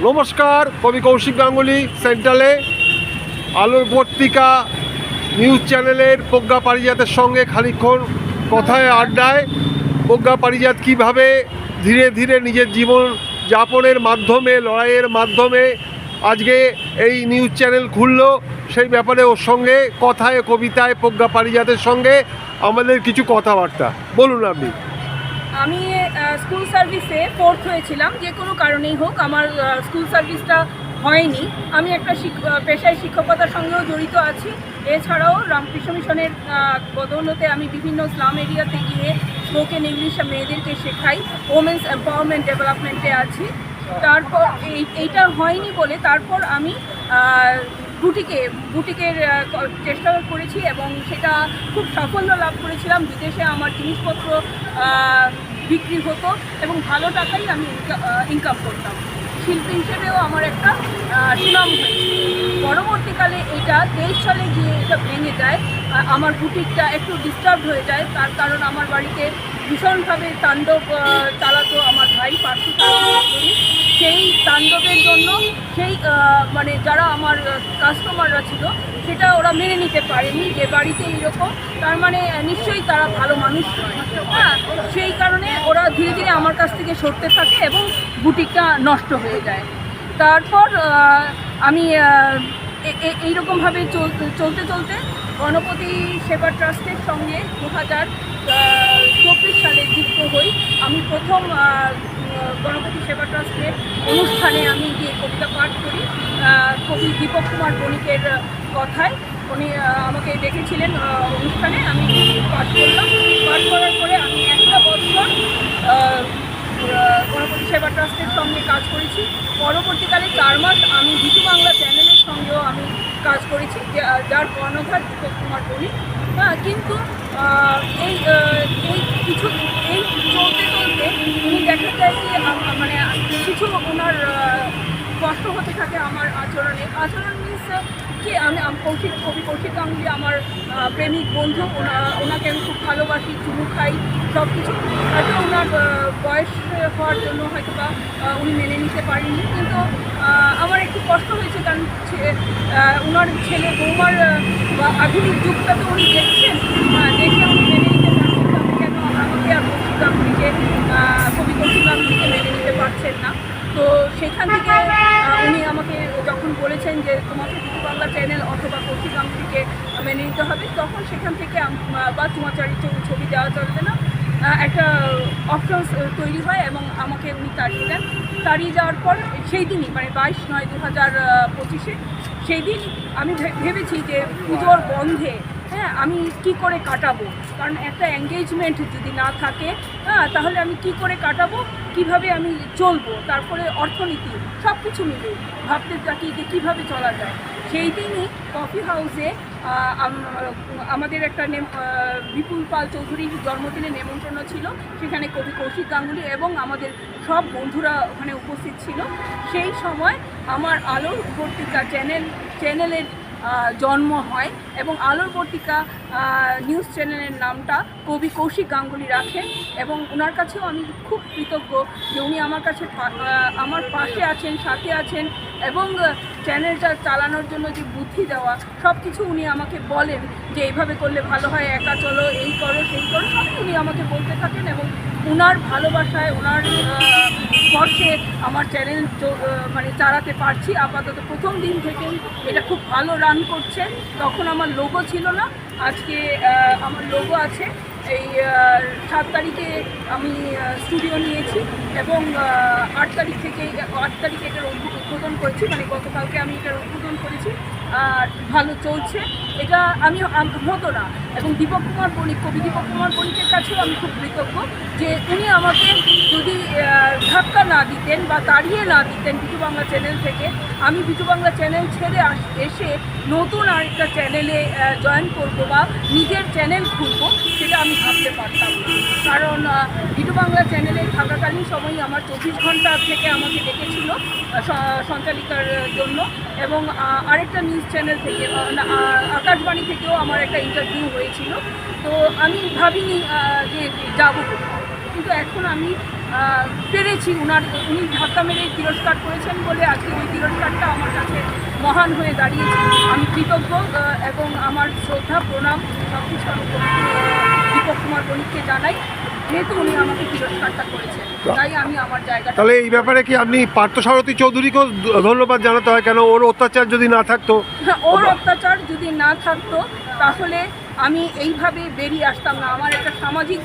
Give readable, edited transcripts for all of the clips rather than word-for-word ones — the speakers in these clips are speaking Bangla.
নমস্কার, কবি কৌশিক গাঙ্গুলি সেন্ট্রালে আলোর পত্রিকা নিউজ চ্যানেলের প্রজ্ঞা পারিজাতের সঙ্গে খানিকক্ষণ কথায় আড্ডায় প্রজ্ঞা পারিজাত কীভাবে ধীরে ধীরে নিজের জীবন যাপনের মাধ্যমে লড়াইয়ের মাধ্যমে আজকে এই নিউজ চ্যানেল খুললো, সেই ব্যাপারে ওর সঙ্গে কথায় কবিতায় প্রজ্ঞা পারিজাতের সঙ্গে আমাদের কিছু কথাবার্তা। বলুন আপনি। আমি স্কুল সার্ভিসে 4th হয়েছিলাম, যে কোনো কারণেই হোক আমার স্কুল সার্ভিসটা হয়নি। আমি একটা পেশায় শিক্ষকতার সঙ্গেও জড়িত আছি। এছাড়াও রামকৃষ্ণ মিশনের বদৌলতে আমি বিভিন্ন স্লাম এরিয়াতে গিয়ে স্পোকেন ইংলিশ মেয়েদেরকে শেখাই, ওমেন্স এম্পাওয়ারমেন্ট ডেভেলপমেন্টে আছি। তারপর এইটা হয়নি বলে তারপর আমি বুটিকের চেষ্টা করেছি এবং সেটা খুব সাফল্য লাভ করেছিলাম। বিদেশে আমার জিনিসপত্র বিক্রি হতো এবং ভালো টাকাই আমি ইনকাম করতাম। শিল্পী হিসেবেও আমার একটা সুনাম হয়েছে। পরবর্তীকালে এটা 23 সালে গিয়ে এটা ভেঙে যায়, আমার বুটিকটা একটু ডিস্টার্ব হয়ে যায়। তার কারণ আমার বাড়িতে ভীষণভাবে তাণ্ডব চালাতো আমার ভাই পার্থী। সেই তাণ্ডবের জন্য সেই মানে যারা আমার কাস্টমাররা ছিল সেটা ওরা মেনে নিতে পারেনি যে বাড়িতে এইরকম, তার মানে নিশ্চয়ই তারা ভালো মানুষ নয়। হ্যাঁ, সেই কারণে ওরা ধীরে ধীরে আমার কাছ থেকে সরতে থাকে এবং বুটিকটা নষ্ট হয়ে যায়। তারপর আমি এইরকমভাবে চলতে চলতে গণপতি সেবা ট্রাস্টের সঙ্গে 2024 সালে যুক্ত হই। আমি প্রথম গণপতি সেবা ট্রাস্টের অনুষ্ঠানে আমি গিয়ে কবিতা পাঠ করি কবি দীপক কুমার বণিকের কথায়। উনি আমাকে ডেকেছিলেন অনুষ্ঠানে, আমি পাঠ করলাম। পাঠ করার পরে আমি একটা বছর গণপতি সেবা ট্রাস্টের সঙ্গে কাজ করেছি। পরবর্তীকালে 4 মাস আমি বিজু বাংলা চ্যানেলের সঙ্গেও আমি কাজ করেছি, যার কর্ণধার দীপক কুমার বণিক। হ্যাঁ, কিন্তু এই চলতে চলতে উনি দেখা যায় যে মানে কিছু ওনার কষ্ট হতে থাকে আমার আচরণ মিনস কি, আমি কবি কৌশিক গাঙ্গুলি আমার প্রেমিক বন্ধু, ওনাকে আমি খুব ভালোবাসি, চুমু খাই, সব কিছু। হয়তো ওনার বয়স হওয়ার জন্য হয়তো বা উনি মেনে নিতে পারেননি, কিন্তু আমার একটু কষ্ট হয়েছে। কারণ ওনার ছেলে বৌমার আধুনিক যুগটা তো উনি দেখছেন, দেখে উনি মেনে নিতে পারছেন না। কেন আমাকে আর কৌশিক গাঙ্গুলিকে কবি কৌশিক গাঙ্গুলিকে মেনে নিতে পারছেন না? তো সেখান থেকে উনি আমাকে যখন বলেছেন যে তোমাকে বিজু বাংলা চ্যানেল অথবা কৌশিক গাঙ্গুলিকে মেনে নিতে হবে, তখন সেখান থেকে বা চুমাচারি ছবি দেওয়া চলবে না, একটা অপশনস তৈরি হয় এবং আমাকে উনি তাড়িয়ে দেন। তাড়িয়ে যাওয়ার পর সেই দিনই মানে 22/9/2025 সেই দিন আমি ভেবেছি যে পুজোর বন্ধে হ্যাঁ আমি কি করে কাটাবো, কারণ একটা এঙ্গেজমেন্ট যদি না থাকে তাহলে আমি কি করে কাটাবো, কিভাবে আমি চলবো, তারপরে অর্থনীতি সব কিছু মিলে ভাবতে থাকি যে কীভাবে চলা যায়। সেই দিনই কফি হাউসে আমাদের একটা বিপুল পাল চৌধুরীর জন্মদিনে নেমন্ত্রণ ছিল। সেখানে কবি কৌশিক গাঙ্গুলি এবং আমাদের সব বন্ধুরা ওখানে উপস্থিত ছিল। সেই সময় আমার আলোর পত্রিকা চ্যানেলের জন্ম হয় এবং আলোর পত্রিকা নিউজ চ্যানেলের নামটা কবি কৌশিক গাঙ্গুলি রাখেন এবং ওনার কাছেও আমি খুব কৃতজ্ঞ যে উনি আমার কাছে আমার পাশে আছেন, সাথে আছেন এবং চ্যানেলটা চালানোর জন্য যে বুদ্ধি দেওয়া সব কিছু উনি আমাকে বলেন যে এইভাবে করলে ভালো হয়, একা চলো, এই করো, সেই করো, সব উনি আমাকে বলতে থাকেন এবং ওনার ভালোবাসায় ওনার স্পর্শে আমার চ্যানেল মানে চালাতে পারছি। আপাতত প্রথম দিন থেকেই এটা খুব ভালো রান করছে। তখন আমার লোগো ছিল না, আজকে আমার লোগো আছে। এই 7 তারিখে আমি স্টুডিও নিয়েছি এবং 8 তারিখে এটার উদ্বোধন করেছি, মানে গতকালকে আমি এটার উদ্বোধন করেছি। আর ভালো চলছে এটা, আমি হতো না। এবং দীপক কুমার বণিক, কবি দীপক কুমার বণিকের কাছেও আমি খুব কৃতজ্ঞ যে উনি আমাকে যদি ধাক্কা না দিতেন বা তাড়িয়ে না দিতেন বিজু বাংলা চ্যানেল থেকে, আমি বিজু বাংলা চ্যানেল ছেড়ে এসে নতুন আরেকটা চ্যানেলে জয়েন করবো বা নিজের চ্যানেল খুলবো, সেটা আমি ভাবতে পারতাম না। কারণ বিজু বাংলা চ্যানেলে থাকাকালীন সময়ই আমার 24 ঘন্টা থেকে আমাকে ডেকেছিল সঞ্চালিকার জন্য এবং আরেকটা নিউজ চ্যানেল থেকে আকাশবাণী থেকেও আমার একটা ইন্টারভিউ হয়েছিল। তো আমি ভাবিনি যে যাবো, কিন্তু এখন আমি পেরেছি। উনি ধাক্কা মেরে তিরস্কার করেছেন বলে আজকে ওই তিরস্কারটা আমার কাছে মহান হয়ে দাঁড়িয়েছে। আমি কৃতজ্ঞ এবং আমার শ্রদ্ধা প্রণাম সব কিছু আমি দীপক কুমার বণিককে জানাই, যেহেতু উনি আমাকে তিরস্কারটা করেছেন, তাই আমি আমার জায়গাটা। তাহলে এই ব্যাপারে কি আপনি পার্থসারথী চৌধুরীকেও ধন্যবাদ জানাতে হয়, কেন ওর অত্যাচার যদি না থাকতো? হ্যাঁ, ওর অত্যাচার যদি না থাকতো তাহলে আমি এইভাবে বেরিয়ে আসতাম না। আমার একটা সামাজিক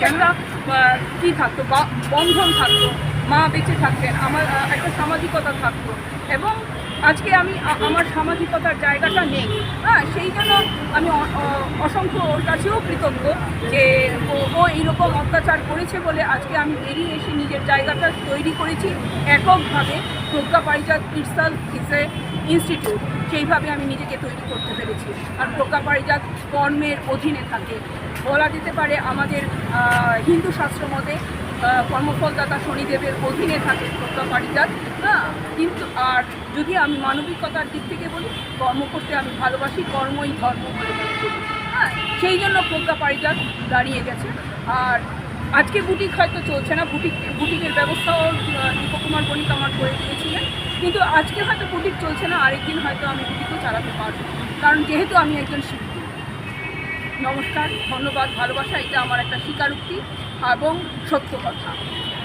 একটা কী থাকতো, বন্ধন থাকতো, মা বেঁচে থাকতেন, আমার একটা সামাজিকতা থাকতো। এবং আজকে আমি আমার সামাজিকতার জায়গাটা নেই। হ্যাঁ, সেই জন্য আমি অসংখ্য ওর কাছেও কৃতজ্ঞ যে ও এইরকম অত্যাচার করেছে বলে আজকে আমি বেরিয়ে এসে নিজের জায়গাটা তৈরি করেছি এককভাবে। প্রজ্ঞা পারিজাত ইটসেলফ ইজ এ ইনস্টিটিউট, সেইভাবে আমি নিজেকে তৈরি করতে পেরেছি। আর প্রজ্ঞা পারিজাত কর্মের অধীনে থাকে, বলা যেতে পারে আমাদের হিন্দু শাস্ত্র মতে কর্মফলদাতা শনিদেবের অধীনে থাকে প্রজ্ঞা পারিজাত। হ্যাঁ, কিন্তু আর যদি আমি মানবিকতার দিক থেকে বলি, কর্ম করতে আমি ভালোবাসি, কর্মই ধর্ম বলে মনে করি। হ্যাঁ, সেই জন্য প্রজ্ঞা পারিজাত দাঁড়িয়ে গেছে। আর আজকে বুটিক হয়তো চলছে না, বুটিকের ব্যবস্থাও দীপক কুমার বণিক আমার করে দিয়েছিলেন, কিন্তু আজকে হয়তো বুটিক চলছে না, আরেকদিন হয়তো আমি বুটিকও চালাতে পারবো, কারণ যেহেতু আমি একজন শিল্পী। নমস্কার, ধন্যবাদ, ভালোবাসা, এটা আমার একটা স্বীকারোক্তি এবং সত্য কথা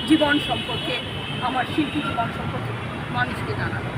জীবন সম্পর্কে, আমার শিল্পী জীবন সম্পর্কে মানুষকে জানানো।